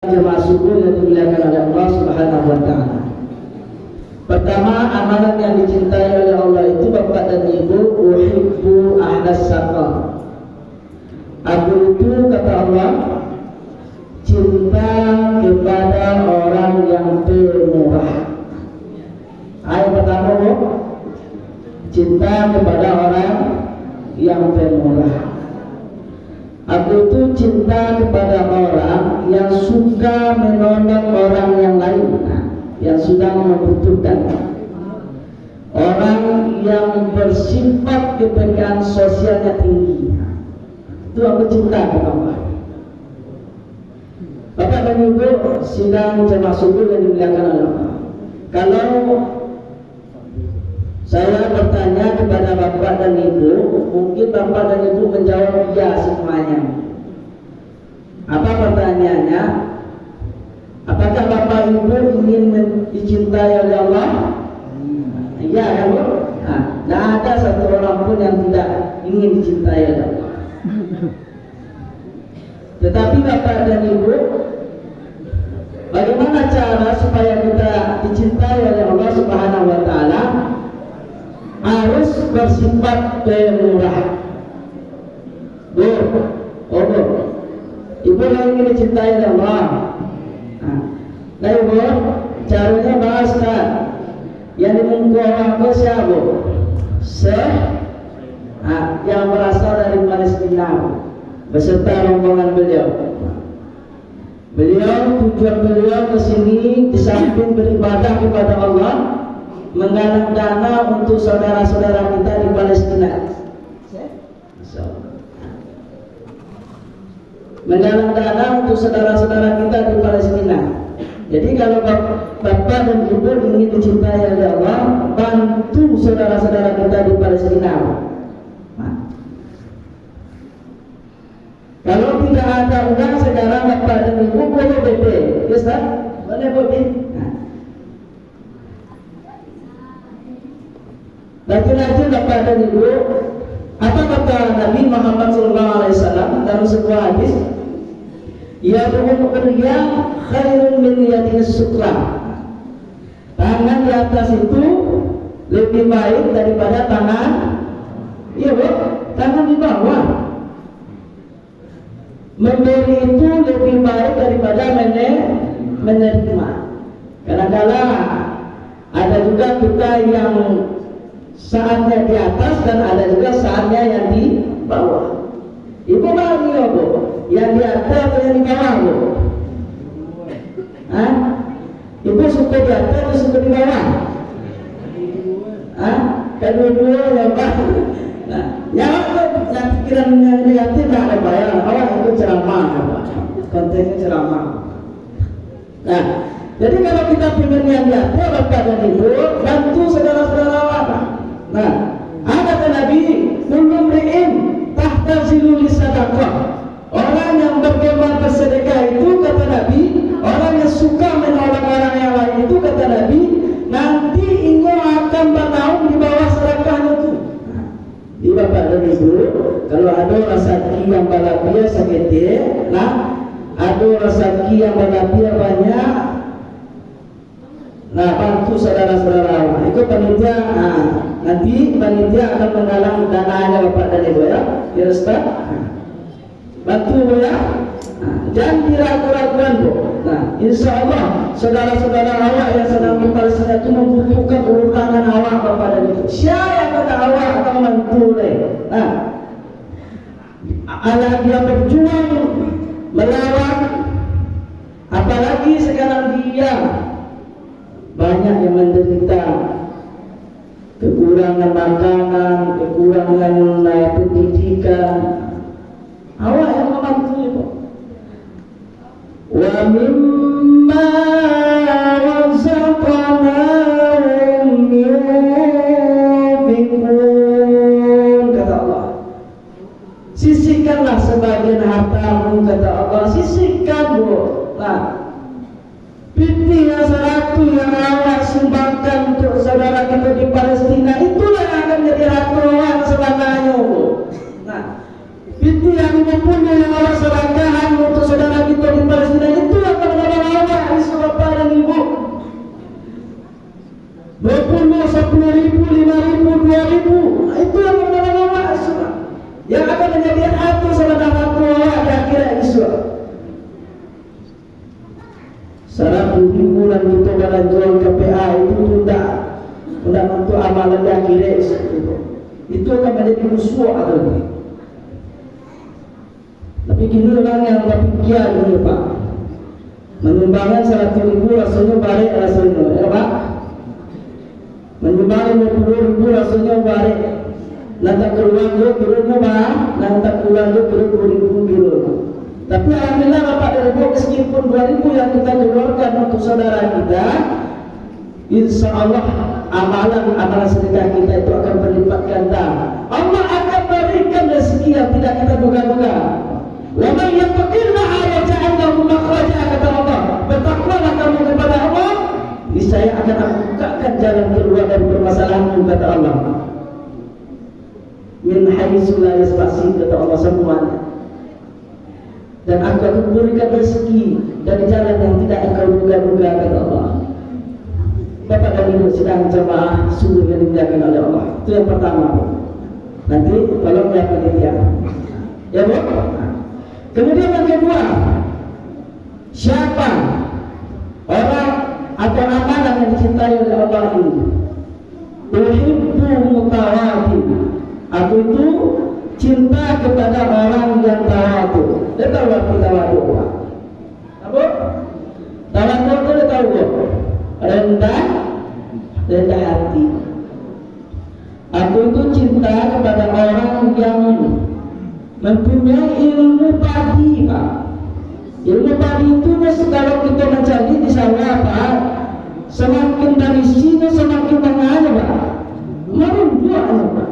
Jemaah subuh yang dimuliakan oleh Allah Subhanahu wa taala. Pertama, amalan yang dicintai oleh Allah itu bapak dan ibu, uhibbu ahlas saqa. Aku itu kata Allah cinta kepada orang yang pemurah. Ayat pertama, Bu, cinta kepada orang yang pemurah. Aku itu cinta kepada orang yang suka menolong orang yang lain, yang sedang membutuhkan. Orang yang bersifat kepekaan sosialnya tinggi. Itu aku cinta kepada Allah. Bapak dan Ibu sidang jemaah subuh yang dimuliakan oleh Allah. Kalau saya bertanya kepada Bapak dan Ibu, mungkin Bapak dan Ibu menjawab ya semuanya. Apa pertanyaannya? Apakah Bapak Ibu ingin dicintai oleh Allah? Iya kan, Bu? Tidak ada satu orang pun yang tidak ingin dicintai oleh Allah. Tetapi Bapak dan Ibu, bagaimana cara supaya kita dicintai oleh Allah Subhanahu wa taala? Harus bersifat pemurah. Bu, Ibu yang ingin dicintai oleh Allah. Nah, Ibu, caranya bahas kan? Yang dimunggu orang siapa? Yang berasal dari Palestina beserta rombongan beliau. Tujuan beliau ke sini di samping beribadah kepada Allah, menggalang dana untuk saudara-saudara kita di Palestina. Menggalang dana untuk saudara-saudara kita di Palestina. Jadi kalau Bapak dan Ibu ingin dicintai oleh Allah, bantu saudara-saudara kita di Palestina. Kalau tidak ada uang sekarang, Bapak dan Ibu boleh BP, ya Ustaz? Boleh BP. Lagi-lagi Bapak dan Ibu, apa kata Nabi Muhammad SAW dalam sebuah hadis? Ya bu'ul-qurya khairun min yadin sukra. Tangan di atas itu lebih baik daripada tangan, iya Bu, tangan di bawah. Memberi itu lebih baik daripada menerima. Kadang-kadang ada juga kita yang saatnya di atas dan ada juga saatnya yang di bawah. Ibu mau ya Bu? Yang di atas atau yang di bawah Bu? Ibu suka di atas atau suka di bawah? Kedua-dua ya Pak. Nah, yang pikiran yang negatif tak ada bayar. Awak itu ceramah Pak. Kontennya ceramah. Nah, jadi kalau kita ingin yang di atas, Bapak dan Ibu, bantu saudara-saudara awak. Nah, ada Nabi, kullu mri'in tahta zilul sadaqah. Orang yang bergemar bersedekah itu kata Nabi, orang yang suka menolong orang yang lain itu kata Nabi, nanti inyo akan bernaung di bawah sedekahnya itu. Di Bapak dan Ibu, kalau ada rezeki yang balapia sakete, ada rezeki yang balapia banyak. Nah, bantu saudara-saudara. Itu panitia. Nanti panitia akan menggalang dananya Bapak dan Ibu ya. Ya Ustaz. Bantu Bu ya. Jangan diragu-ragukan Bu. Nah, insya Allah saudara-saudara awak yang sedang di Palestina itu membutuhkan ulur tangan awak Bapak dan Ibu. Siapa yang kata awak akan membantu deh. Nah, anak dia berjuang melawan, apalagi sekarang dia banyak yang menderita kekurangan makanan, kekurangan pendidikan. Awak yang membantu Ibu. Wa mimma razaqnahum yunfiqun, kata Allah. Sisihkanlah sebagian hartamu, kata Allah. Sisihkan Bu. Nah, fitih yang 100 yang awak sumbangkan untuk saudara kita di Palestina, itulah yang akan menjadi ratuan selamanya Bu. Nah, fitih yang 50 yang awak serahkan untuk saudara kita di Palestina, itu akan 100,000 dan kita balan jual KPA itu tidak untuk amalan yang kira itu akan menjadi musuh atau tidak. Tapi kini orang yang berfikir ini Pak, menyumbangkan 100,000 rasanya balik rasanya, ya Pak. Menyumbangkan 50,000 rasanya balik. Nanti keluar juga kirimnya Pak, nanti keluar juga kirim 20,000 kilo. Tapi alhamdulillah Bapak dan Ibu, meskipun 2,000 yang kita keluarkan untuk saudara kita, insya Allah amalan sedekah kita itu akan berlipat ganda. Allah akan berikan rezeki yang tidak kita duga-duga. Wa man yattaqillaha yaj'al lahu makhraja, kata Allah. Bertakwalah kamu kepada Allah, niscaya akan aku bukakan jalan keluar dari permasalahanmu, kata Allah. Min haitsu la yastahsin, kata Allah semuanya. Dan aku akan berikan rezeki dari jalan yang tidak engkau duga-duga, kata Allah. Bapak dan Ibu sedang jemaah sungguh yang dimuliakan oleh Allah. Itu yang pertama. Nanti tolong lihat panitia. Ya Bu? Kemudian yang kedua, siapa orang atau amalan yang dicintai oleh Allah ini? Uhibbu mutawadi. Aku itu cinta kepada orang yang tawadu. Dia tahu arti tawadu Pak? Apa? Tawadu itu dia tahu rendah hati. Aku itu cinta kepada orang yang mempunyai ilmu padi Pak. Ilmu padi itu kalau kita mencari di sawah Pak, semakin dari sini semakin menganya Pak, meruntuhnya Pak.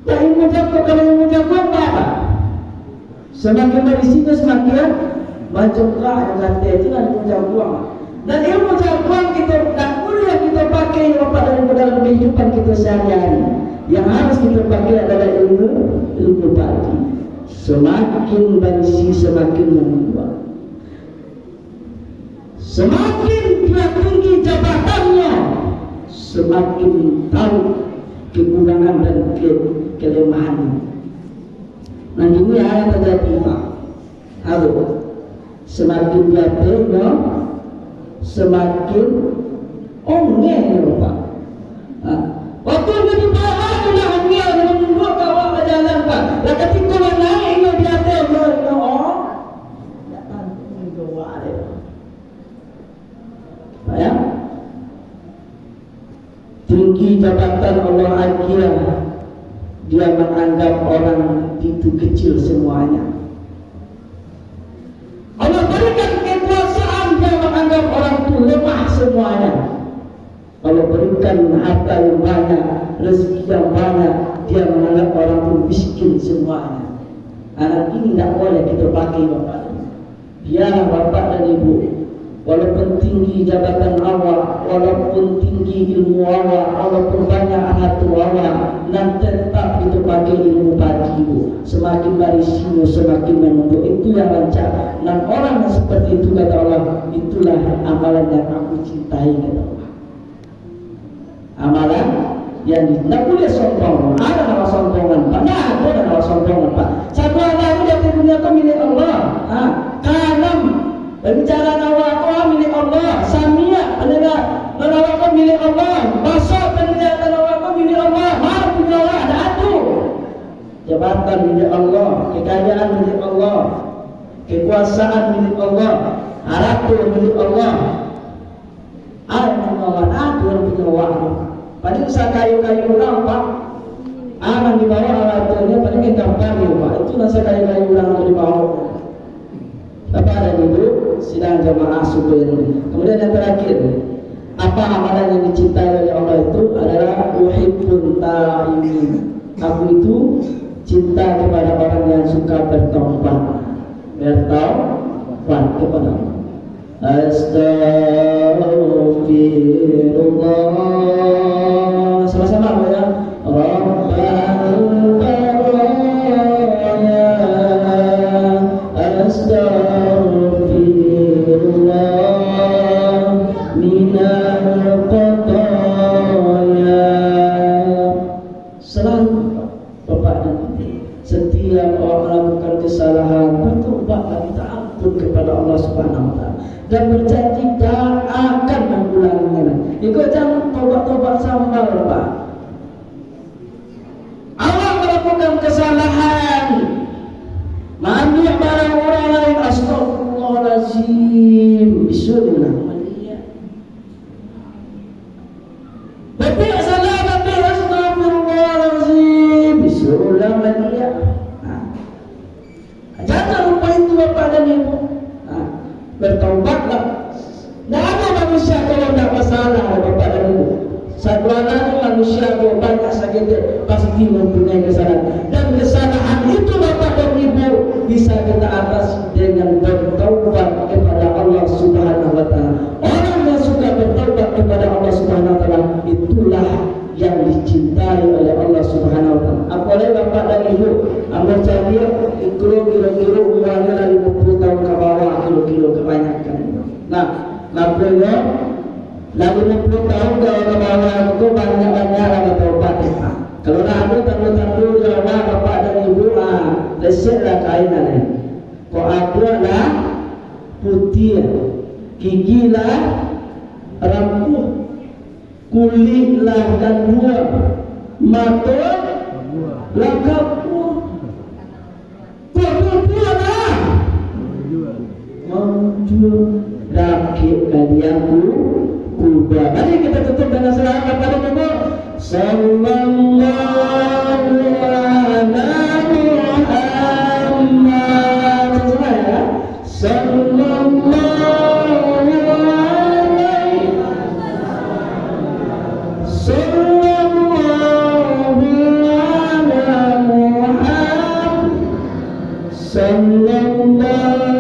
Nah, ilmu jago, kalau ilmu jago apa? Semakin dari sini semakin mencongkak yang kata itu kan ilmu jago. Dan ilmu jagoan kita tak boleh kita pakai dalam kehidupan kita sehari-hari. Yang harus kita pakai adalah ilmu padi. Semakin berisi semakin membuat. Semakin dia tinggi jabatannya, semakin tahu kekurangan dan kelemahan. Nah ini yang terjadi Pak. Semakin dia tinggi, semakin ongeh Pak. Waktu dia di bawah tu dah ongeh, dia membuat kawak berjalan Pak. Dan ketika dia naik di atas dia datang menjawab dia. Pak ya, tinggi jabatan Allah akhirah, dia menganggap orang itu kecil semuanya. Allah berikan kekuasaan, dia menganggap orang itu lemah semuanya. Allah berikan harta yang banyak, rezeki yang banyak, dia menganggap orang itu miskin semuanya. Anak ini tidak boleh kita pakai Bapak. Biarlah Bapak dan Ibu, walaupun tinggi jabatan awak, walaupun tinggi ilmu awak, walaupun banyak harta awak, dan tetap itu pakai ilmu padi Bu. Semakin barisimu semakin menunduk, itu yang lancar. Dan orang yang seperti itu, kata Allah, itulah amalan yang aku cintai, kata Allah. Amalan yang tidak boleh sombong. Ada nama sombongan Pak, nah ada nama sombongan Pak. Satu Allah itu dari dunia itu milik Allah. Kalam berbicara nawa milik Allah, samia adalah nawa milik Allah, basar berbicara nawa milik Allah, mahal punya Allah, ada atu. Jabatan milik Allah, kekayaan milik Allah, kekuasaan milik Allah, harta milik Allah. Ada nawa atu punya Allah. Padahal usaha kayu-kayu orang Pak, aman di bawah alatnya, padahal kita pakai Pak. Itu nasa kayu-kayu orang di bawah. Bapak dan Ibu sidang jamaah subuh ini. Kemudian yang terakhir, apa amalan yang dicintai oleh Allah itu adalah uhibbun ta'imin. Aku itu cinta kepada orang yang suka bertaubat kepada Allah. Astaghfirullah. Sama-sama ya. Rabbal baraya astaghfirullah minal qadaya. Selalu Bapak dan Ibu, setiap orang melakukan kesalahan, bertobat dan minta ampun kepada Allah Allah Subhanahu wa taala dan berjanji tak akan mengulanginya. Ikut jangan tobat-tobat sambal, Pak. Allah melakukan kesalahan, mengambil barang orang lain, astagfirullahaladzim, bismillah. Tapi salah, tapi astagfirullahaladzim, bismillah. Jangan lupa itu Bapak dan Ibu. Bertaubatlah. Tidak ada manusia kalau tidak masalah, Bapak dan Ibu. Satu anak manusia kalau banyak sakit pasti mempunyai kesalahan. Dan kesalahan itu Bapak dan Ibu bisa kita atasi dengan bertaubat kepada Allah Subhanahu wa taala. Orang yang suka bertaubat kepada Allah Subhanahu wa taala itulah yang dicintai oleh Allah Subhanahu wa taala. Apalagi Bapak dan Ibu, ambil cabai kilo-kilo umurnya dari 50 tahun ke bawah, kilo-kilo kebanyakan. Nah, namanya lalu 50 tahun ke bawah itu banyak-banyak lah bertaubat. Kalau nak ada tandu-tandu jalan Bapak dan Ibu, lesetlah kainan ini. Kau ada lah putih, gigilah rambut, kulitlah dan buah, mata lah kapur, kudu lah maju rakit kalian kuda. Mari kita tutup dengan selawat kepada Nabi sallallahu alaihi Muhammad sallallahu alaihi sallallahu